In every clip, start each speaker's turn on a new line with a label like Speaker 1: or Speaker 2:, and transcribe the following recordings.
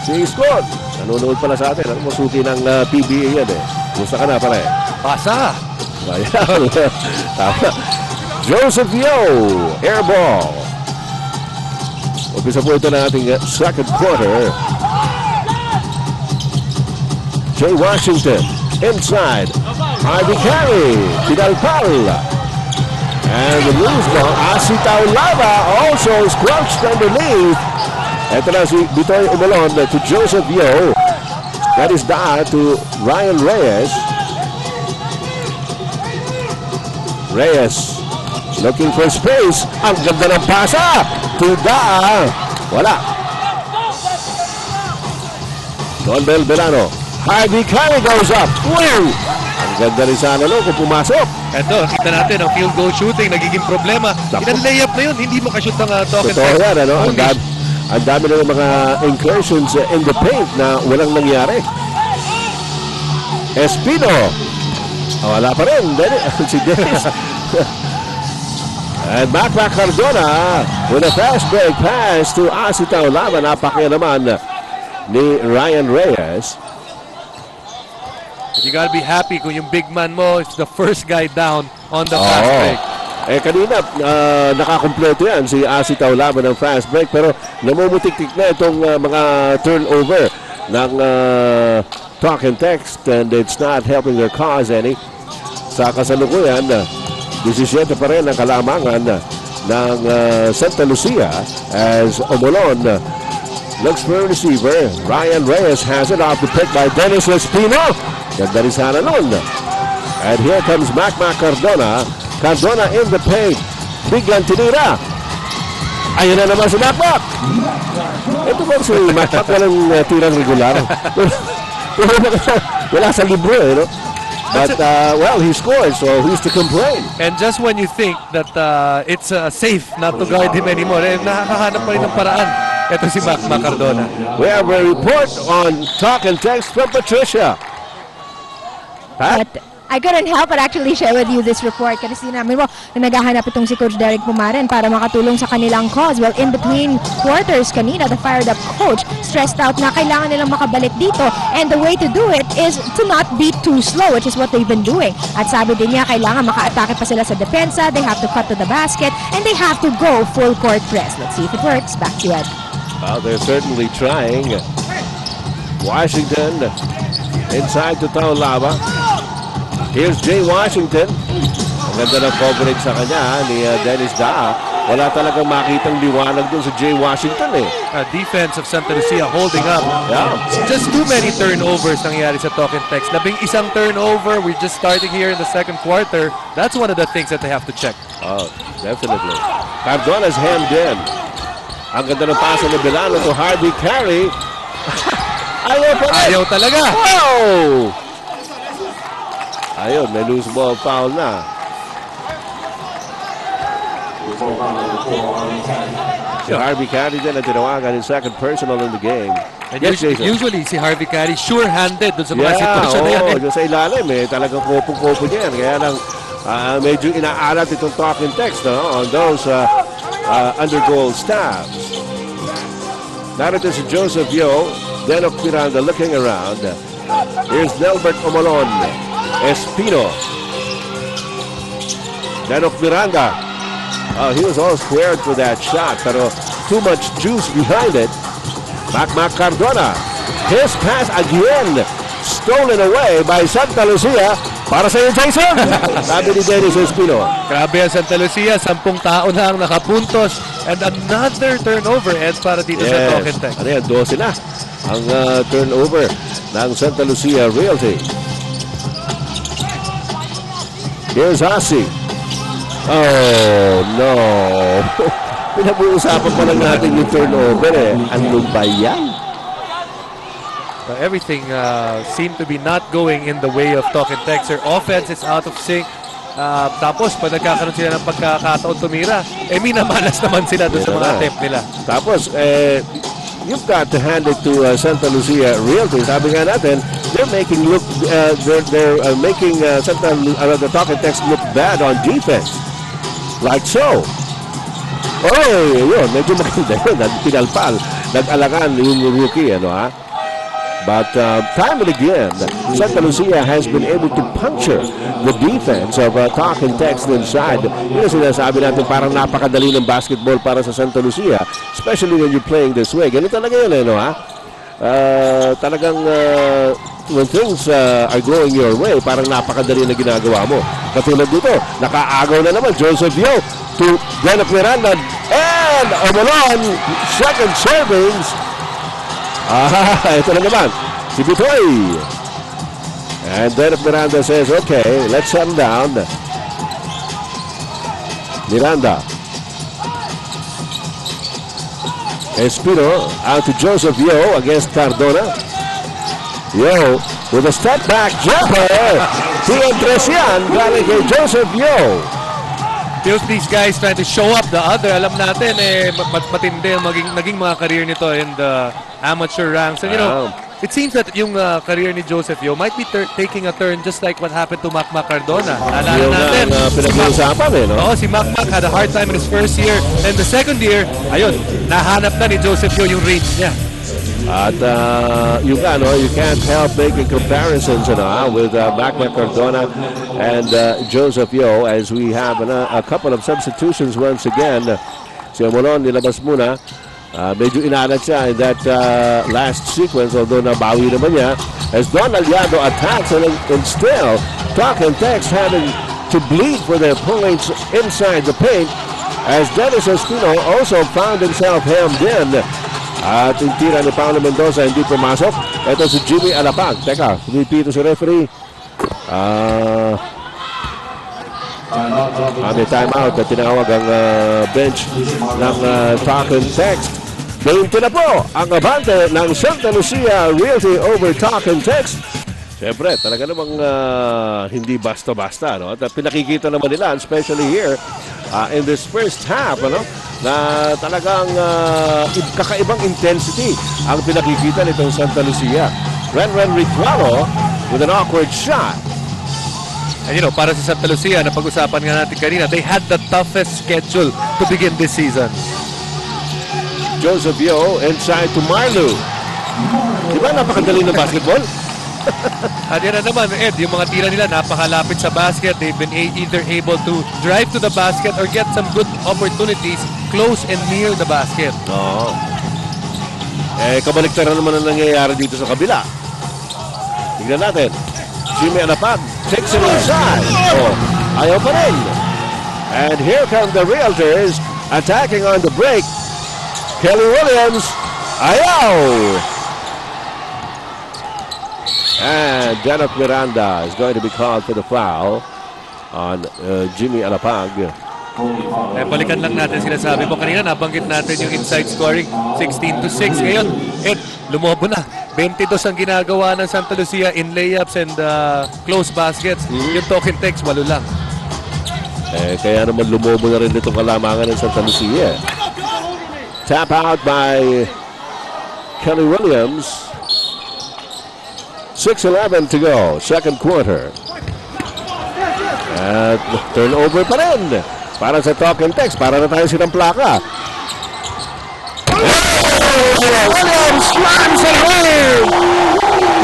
Speaker 1: Si Scott, nanonood pala sa atin. Ano mo, suki ng PBA yan eh. Gusto ka na pala eh.
Speaker 2: Pasa!
Speaker 1: Ayan. Tama. Joseph Yo, air ball. Umpisa po ito na ating second quarter. Jay Washington, inside. Harvey Carey, Pinalpal. And the loose ball, Asitaw Lava also squelched underneath. Ito na si Bitoy Umalon to Joseph Yo. That is Da to Ryan Reyes. Reyes looking for space. Ang ganda ng pasa to Da. Wala. Don Belverano. Harvey Carey goes up. Wow! Ang ganda rin sana kung pumasok.
Speaker 2: Ito, kita natin ang field goal shooting nagiging problema. Inan-layup na yun, hindi makashoot ng token.
Speaker 1: Totoo yan, ano? Ang dami ng mga incursions in the paint na walang nangyari. Espino. Wala pa rin. Si Dennis. And Mac Cardona with a fast break pass to Asitaw Lava. Napakya naman ni Ryan Reyes.
Speaker 2: You gotta be happy kung yung big man mo is the first guy down on the fast break.
Speaker 1: Eh kanina, nakakompleto yan si Asitaw Lava ng fast break, pero namumutik-tik na itong mga turnover ng talk and text, and it's not helping their cause any. Sa kasalukuyan, 17 pa rin ang kalamangan ng Santa Lucia as Omolon looks for a receiver. Ryan Reyes has it off the pick by Dennis Espino. Ganda rin sana nun. And here comes Mac Cardona. Cardona in the paint. Biglang tinira. Ayun na naman si Mac. Ito ba si Mac walang tirang regular? Wala sa libro eh, no? But, well, he scored, so who's to complain?
Speaker 2: And just when you think that it's safe not to guard him anymore, nakakahanap pa rin ng paraan. Ito si Mac Cardona.
Speaker 1: We have a report on talk and text from Patricia.
Speaker 3: But I couldn't help but actually share with you this report kasi sinabi mo na naghahanap itong si Coach Derek Pumaren para makatulong sa kanilang cause. Well, in between quarters kanina, the fired up coach stressed out na kailangan nilang makabalik dito, and the way to do it is to not be too slow, which is what they've been doing. At sabi din niya, kailangan maka-atake pa sila sa depensa, they have to cut to the basket, and they have to go full court press. Let's see if it works. Back to you, Ed.
Speaker 1: Well, they're certainly trying. Washington inside to Tao Lava. Here's Jay Washington. Ang ganda ng coverage sa kanya ni Dennis Da. Wala talagang makitang liwanag dun sa Jay Washington eh.
Speaker 2: Defense of Santa Lucia holding up.
Speaker 1: Yeah.
Speaker 2: Just too many turnovers nangyari sa talk and text. 11 turnover. We're just starting here in the second quarter. That's one of the things that they have to check.
Speaker 1: Oh, definitely. Cardona's hemmed in. Ang ganda ng pasa ni Belano to Harvey Carey. Ayaw pa rin.
Speaker 2: Ayaw talaga.
Speaker 1: Wow! Ayun, may loose ball foul na. Si Harvey Carey din ang tinawagan yung second personal in the game.
Speaker 2: And usually si Harvey Carey sure-handed dun sa mga sitwasyon na yan.
Speaker 1: Oo, sa ilalim eh. Talagang kopong-kopo niyan. Kaya lang medyo inaalat itong talk and text on those under goal stabs. Narito si Joseph Yo, Denok Miranda looking around. Here's Nelbert Omalon. Espino. Denok Miranda. He was all squared for that shot, pero too much juice behind it. Mac Cardona. His pass again. Stolen away by Santa Lucia. Para sa iyo, Jason. Sabi ni Dennis Espino.
Speaker 2: Grabe ang Santa Lucia. 10 tao na ang nakapuntos. And another turnover, Ed, para dito sa talk and text.
Speaker 1: Ano yan? 12 na ang turnover ng Santa Lucia Realty. Here's Hasi. Oh, no. Pinag-uusapan pa lang natin yung turnover eh. Ano ba yan?
Speaker 2: Everything seemed to be not going in the way of talk and text. Their offense is out of sync. Tapos, pag nagkakaroon sila ng pagkakataon tumira, minamalas naman sila doon sa mga attempt nila.
Speaker 1: Tapos, you've got to hand it to Santa Lucia Realty. Sabi nga natin, they're making the talk and text look bad on defense. Like so. Oh, yun, medyo maganda yun. Pinalpal nag-alangan yung rookie, ano ha? But time and again, Santa Lucia has been able to puncture the defense of Talking Text inside. Yun ang sinasabi natin, parang napakadali ng basketball para sa Santa Lucia, especially when you're playing this way. Ganun talaga yun, ano ha? Talagang when things are going your way, parang napakadali na ginagawa mo. Katulad dito, nakaagaw na naman Joseph Yo to Dennis Miranda and Omolon, second servings. Ito na naman, si Bitoy. And Dennis Miranda says, okay, let's settle down. Miranda. Espino out to Joseph Yo against Cardona. Yo with a step back jumper. Tientres yan galing kay Joseph Yo.
Speaker 2: Feels these guys trying to show up the other. Alam natin, matindi ang naging mga career nito in the amateur ranks. And you know, it seems that yung career ni Joseph Yo might be taking a turn just like what happened to Mac Cardona. Alala natin.
Speaker 1: Pinag-uusapan no?
Speaker 2: Si Mac had a hard time in his first year. And the second year, ayun, nahanap na ni Joseph Yo yung range niya.
Speaker 1: At you can't help making comparisons with Mac Cardona and Joseph Yo as we have a couple of substitutions once again. Si Omolon nilabas muna. Medyo inalat siya in that last sequence, although nabawi naman niya. As Don Aliado attacks and still Talking Text having to bleed for their points inside the paint as Dennis Espino also found himself hemmed in. At yung tira ni Paolo Mendoza hindi pumasok. Ito si Jimmy Alapag. Teka, pumipito si referee. May timeout na tinawag ang bench ng Talking Text. 20 na po ang abante ng Santa Lucia Realty over Talking Text. Siyempre, talaga namang hindi basta-basta. No? At pinakikita naman nila, especially here in this first half, na talagang kakaibang intensity ang pinakikita nitong Santa Lucia. Renren Ritualo with an awkward shot.
Speaker 2: And para sa Santa Lucia, na pag-usapan nga natin kanina, they had the toughest schedule to begin this season.
Speaker 1: Joseph Yo inside to Marlu. Diba napakadali ng basketball?
Speaker 2: At yan na naman, Ed, yung mga tira nila napakalapit sa basket. They've been either able to drive to the basket or get some good opportunities close and near the basket.
Speaker 1: Oo. Kabaliktaran naman ang nangyayari dito sa kabila. Tignan natin. Jimmy Alapag takes it inside. Ayaw pa rin. And here come the Realtors attacking on the break. Kelly Williams. Ayaw. And Dennis Miranda is going to be called for the foul on Jimmy Alapag.
Speaker 2: Balikan lang natin sinasabi ko kanina, nabanggit natin yung inside scoring 16-6. Ngayon, Ed, lumobo na. 22 ang ginagawa ng Santa Lucia in layups and close baskets. Yung Talking Text, walo lang.
Speaker 1: Kaya naman lumobo na rin itong kalamangan ng Santa Lucia. Tap out by Kelly Williams. 6:11 to go, second quarter. At turnover pa rin para sa Talking Text. Para na tayo silang plaka. Williams slams it home!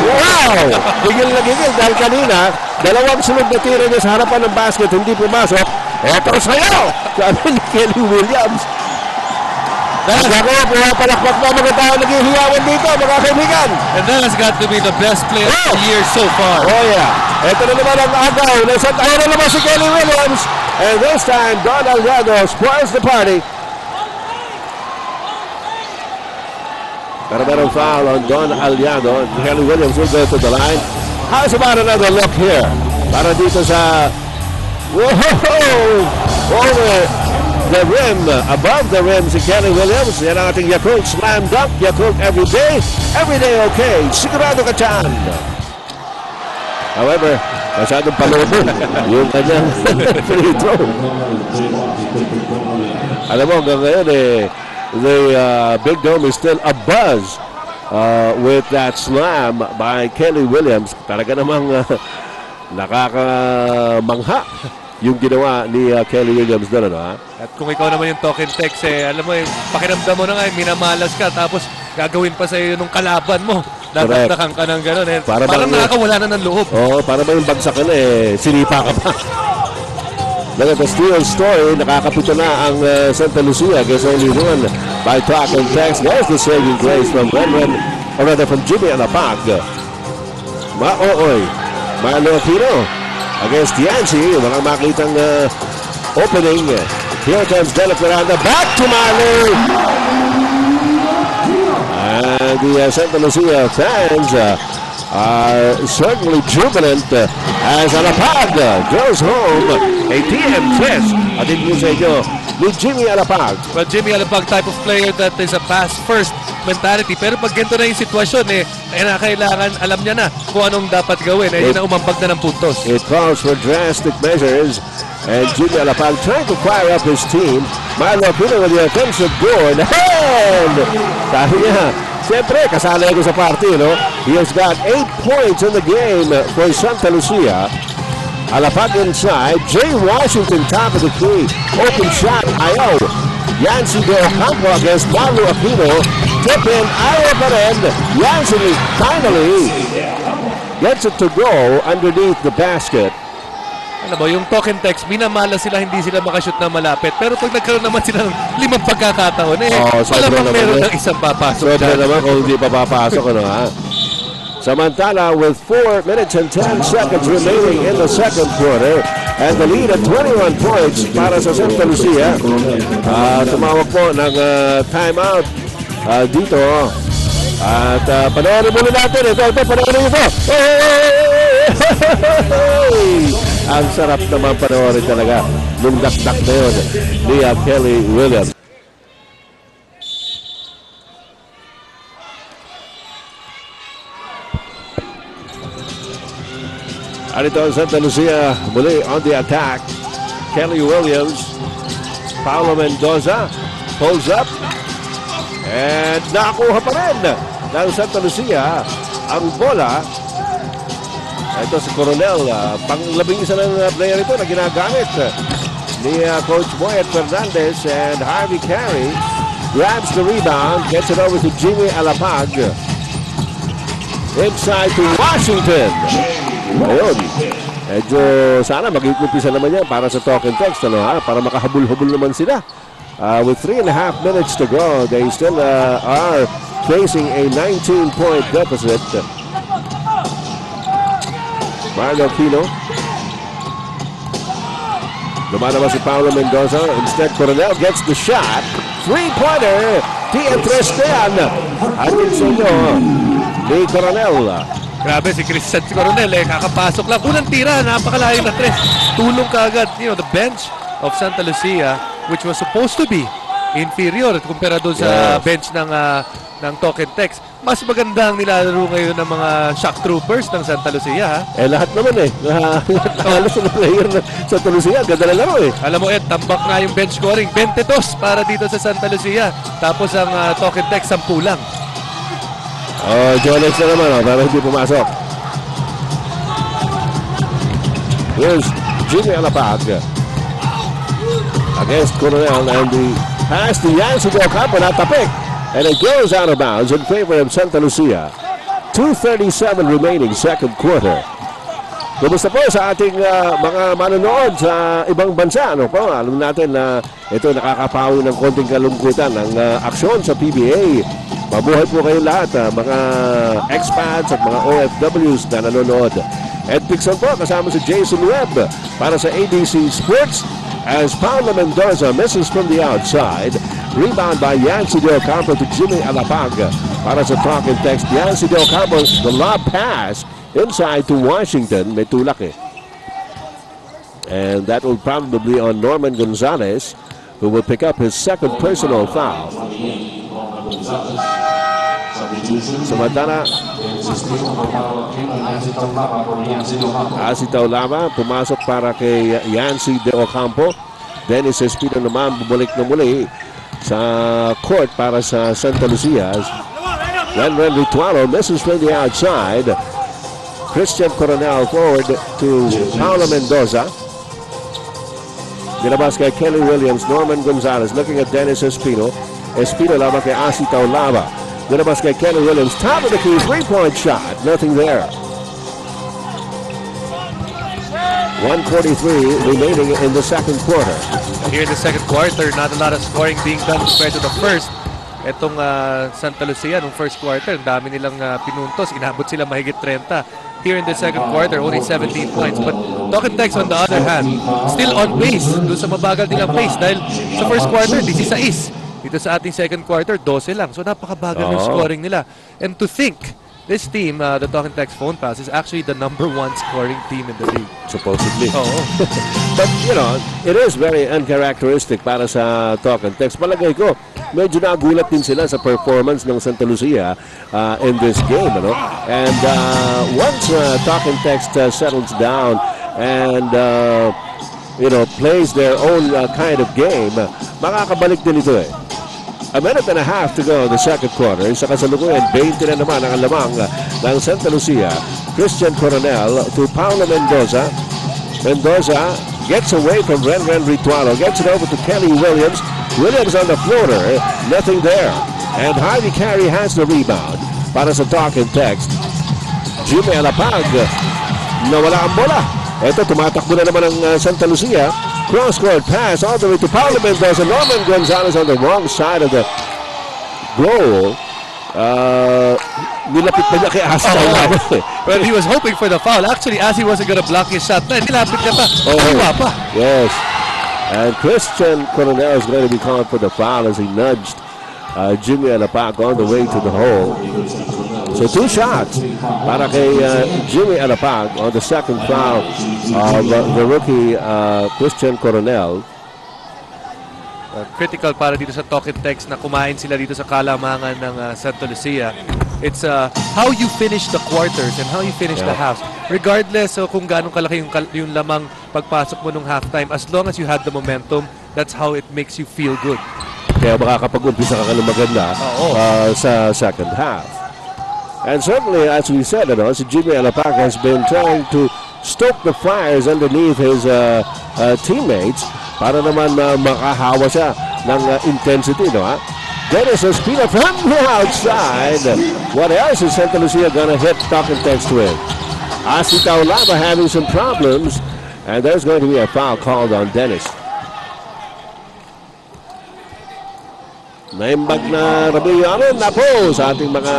Speaker 1: Wow! Gigil na gigil dahil kanina, dalawang sunod na tira niya sa harapan ng basket, hindi pumasok. Eto sa'yo! Sabi ni Kelly Williams. Dahil ako, pumapalakpak pa mga tao naghihiyawan dito, mga kaibigan.
Speaker 2: And that has got to be the best player of the year so far.
Speaker 1: Oh yeah. Ito na naman ang agaw. Ayun na naman si Kelly Williams. And this time, Don Aliado spoils the party. Pero merong foul on Don Aliado. Kelly Williams will go to the line. How's about another look here? Para dito sa... Whoa! Over the rim, above the rim si Kelly Williams. Yan ang ating Yakult Slam Dunk. Yakult every day okay. Sigurado ka dyan. However, masyadong palobo yung kanyang free throw. Alam mo, hanggang ngayon the Big Dome is still abuzz with that slam by Kelly Williams. Talaga namang nakakamangha yung ginawa ni Kelly Williams doon,
Speaker 2: At kung ikaw naman yung Talking Text, alam mo, pakiramdam mo na nga, minamalas ka, tapos gagawin pa sa'yo nung kalaban mo.
Speaker 1: Correct.
Speaker 2: Dadagdagan ka ng gano'n.
Speaker 1: bang,
Speaker 2: Parang nakakawala na ng loob.
Speaker 1: Oo, para ba yung bagsak ka na sinipa ka pa. Look at the steal story. Nakakapito na ang Santa Lucia against only one by Talk and Text. There's the saving grace from Renren, or rather from Jimmy Alapag. Maooy. Marlo Aquino against Yancy. Walang makitang opening. Here comes Dela Piranda. Back to Marlo. And the Santa Lucia fans are certainly jubilant as Alapag goes home. A TM test. Atin po sa inyo ni Jimmy Alapag.
Speaker 2: Well, Jimmy Alapag type of player that is a pass-first mentality. Pero pag ganito na yung sitwasyon, kailangan alam niya na kung anong dapat gawin. Yun na umambag na ng puntos.
Speaker 1: It calls for drastic measures. And Jimmy Alapag trying to fire up his team. Marlo Aquino with the offensive board. And sabi niya, siyempre, kasali ko sa party, no? He has got 8 points in the game for Santa Lucia. Alapag inside. Jay Washington top of the key. Open shot. Ayaw. Yancy Del Campo against Marlo Aquino. Tip in. Ayaw pa rin. Yancy finally gets it to go underneath the basket.
Speaker 2: Ano ba, yung talk and text, minamala sila, hindi sila makashoot na malapit. Pero pag nagkaroon naman sila ng 5 pagkakataon, malamang meron ng isang papasok.
Speaker 1: Sobra naman kung hindi pa papasok, ano ha? Samantala, with 4 minutes and 10 seconds remaining in the second quarter, and the lead at 21 points para sa Santa Lucia. Tumawag po ng timeout dito. At panoorin muna natin. Ito, panoorin ito. Ang sarap naman panoorin talaga nung dakdak na yun ni Kelly Williams. At ito ang Santa Lucia muli on the attack. Kelly Williams, Paulo Mendoza pulls up and nakakuha pa rin ng Santa Lucia ang bola. Ito si Coronel, pang-11 ng player ito na ginagamit ni Coach Boyet Fernandez, and Harvey Carey grabs the rebound, gets it over to Jimmy Alapag. Inside to Washington. Ayun. Medyo sana mag-iumpisa naman yan para sa talk and text, ano, ha? Para makahabol-habol naman sila. With 3.5 minutes to go, they still are facing a 19-point deficit. Marlo Aquino. Lumalabas si Paulo Mendoza. Instead, Coronel gets the shot. Three-pointer. Tientrestan. Atin sa inyo ni Coronel.
Speaker 2: Grabe, si Christian Coronel, kakapasok lang. Unang tira, napakalayo na tres. Tulong kaagad. The bench of Santa Lucia, which was supposed to be inferior kumpara doon sa bench ng talk and text. Mas maganda ang nilalaro ngayon ng mga shock troopers ng Santa Lucia, ha?
Speaker 1: Lahat naman halos na player ng Santa Lucia. Ganda na laro
Speaker 2: Alam mo, tambak na yung bench scoring. 22 para dito sa Santa Lucia. Tapos ang talk and text, 10 lang.
Speaker 1: Jonex na naman, para hindi pumasok. Here's Jimmy Alapag against Coronel, and the pass to Yancy Del Campo, natapik. And it goes out of bounds in favor of Santa Lucia. 2:37 remaining second quarter. Kumusta po sa ating mga manonood sa ibang bansa? Ano po? Alam natin na ito nakakapawi ng konting kalungkutan ng aksyon sa PBA. Mabuhay po kayo lahat, mga expats at mga OFWs na nanonood. Ed Pixon po, kasama si Jason Webb para sa ABC Sports. As Paulo Mendoza misses from the outside. Rebound by Yancy Del Campo to Jimmy Alapag. Para sa talk and text, Yancy Del Campo, the lob pass inside to Washington. May tulak And that will probably be on Norman Gonzalez, who will pick up his second personal foul. Samantala, Asitaw Lama pumasok para kay Yancy De Ocampo. Dennis Espino naman bumalik na muli sa court para sa Santa Lucia. Renren Ritualo misses from the outside. Christian Coronel forward to Paulo Mendoza. Nilabas kay Kelly Williams. Norman Gonzalez looking at Dennis Espino. Espino lamang kay Asitaw Lama. Winabas kay Kenny Williams. Top of the key, three-point shot. Nothing there. 1:43 remaining in the second quarter.
Speaker 2: Here in the second quarter, not a lot of scoring being done compared to the first. Itong Santa Lucia, nung first quarter, ang dami nilang pinuntos. Inabot sila mahigit 30. Here in the second quarter, only 17 points. But Talking Tex, on the other hand, still on pace. Doon sa mabagal nilang pace. Dahil sa first quarter, 16. Dito sa ating second quarter, 12 lang. So napakabagal ng scoring nila. And to think, this team, the Talking Tex Phone Pass, is actually the #1 scoring team in the league.
Speaker 1: Supposedly.
Speaker 2: Oo.
Speaker 1: But, you know, it is very uncharacteristic para sa Talking Tex. Palagay ko, medyo nagulat din sila sa performance ng Santa Lucia in this game. Ano? And once Talking Tex settles down and, you know, plays their own kind of game, makakabalik din ito eh. A minute and a half to go in the second quarter. Sa kasalukuyan, 20 na naman ang alamang ng Santa Lucia. Christian Coronel to Paulo Mendoza. Mendoza gets away from Renren Ritualo. Gets it over to Kelly Williams. Williams on the floater. Nothing there. And Harvey Carey has the rebound. Para sa Talking Tex. Jimmy Alapag. Nawala ang bola. Ito, tumatakbo na naman ang Santa Lucia. Cross-court pass all the way to Paulo Mendoza. Norman Gonzalez on the wrong side of the goal. Nilapit pa niya kay Asi.
Speaker 2: Well, he was hoping for the foul. Actually, Asi wasn't gonna block his shot. Nilapit niya pa. Pa.
Speaker 1: Yes. And Christian Coronel is going to be called for the foul as he nudged Jimmy Alapag on the way to the hole. So 2 shots para kay Jimmy Alapag on the second foul of the rookie Christian Coronel.
Speaker 2: Critical para dito sa Talking Tex na kumain sila dito sa kalamangan ng Santa Lucia. It's how you finish the quarters and how you finish the halves. Regardless kung gaano kalaki yung lamang pagpasok mo nung halftime, as long as you had the momentum, that's how it makes you feel good.
Speaker 1: Kaya makakapag-umpisa ka ng maganda sa second half. And certainly, as we said, si Jimmy Alapag has been trying to stoke the fires underneath his teammates para naman makahawa siya ng intensity, no? Dennis Espina from the outside. What else is Santa Lucia gonna hit Talking Tex with? Asi Taulaba having some problems, and there's going to be a foul called on Dennis. Naimbag na Rabillano na po sa ating mga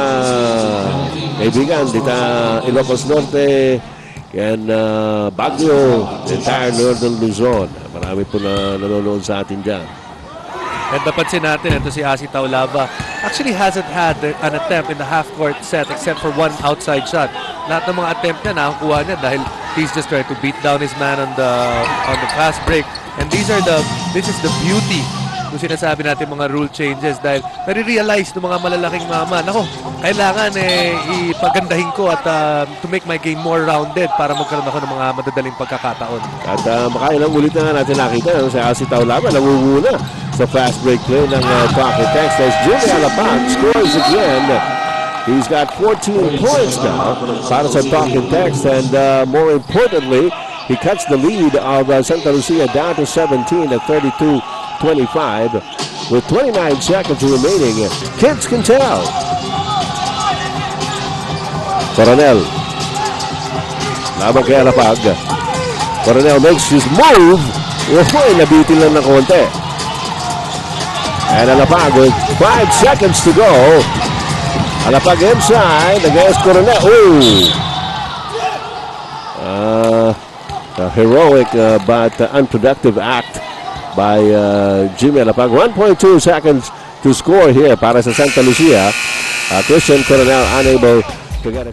Speaker 1: kaibigan dito Ilocos Norte and Baguio, entire Northern Luzon. Marami po na nanonood sa atin dyan.
Speaker 2: And napansin natin, ito si Asi Taulaba actually hasn't had an attempt in the half-court set except for one outside shot. Lahat ng mga attempt niya, nakakuha niya dahil he's just trying to beat down his man on the fast break. And this is the beauty kung sinasabi natin mga rule changes dahil nare-realize ng mga malalaking mama, nako, kailangan ipagandahin ko at to make my game more rounded para magkaroon ako ng mga madadaling pagkakataon.
Speaker 1: At makailang ulit na natin nakita si Asi Taulaba nangunguna sa fast break play ng Talking Tex as Jimmy Alapag scores again. He's got 14 points now para sa Talking Tex and more importantly, he cuts the lead of Santa Lucia down to 17 at 32-25 with 29 seconds remaining. Kids can tell. Coronel. Laban kay Alapag. Coronel makes his move. Nabitin lang ng konti. And Alapag with 5 seconds to go. Alapag inside against Coronel. A heroic but unproductive act by Jimmy Alapag. 1.2 seconds to score here para sa Santa Lucia. Christian Coronel unable to get a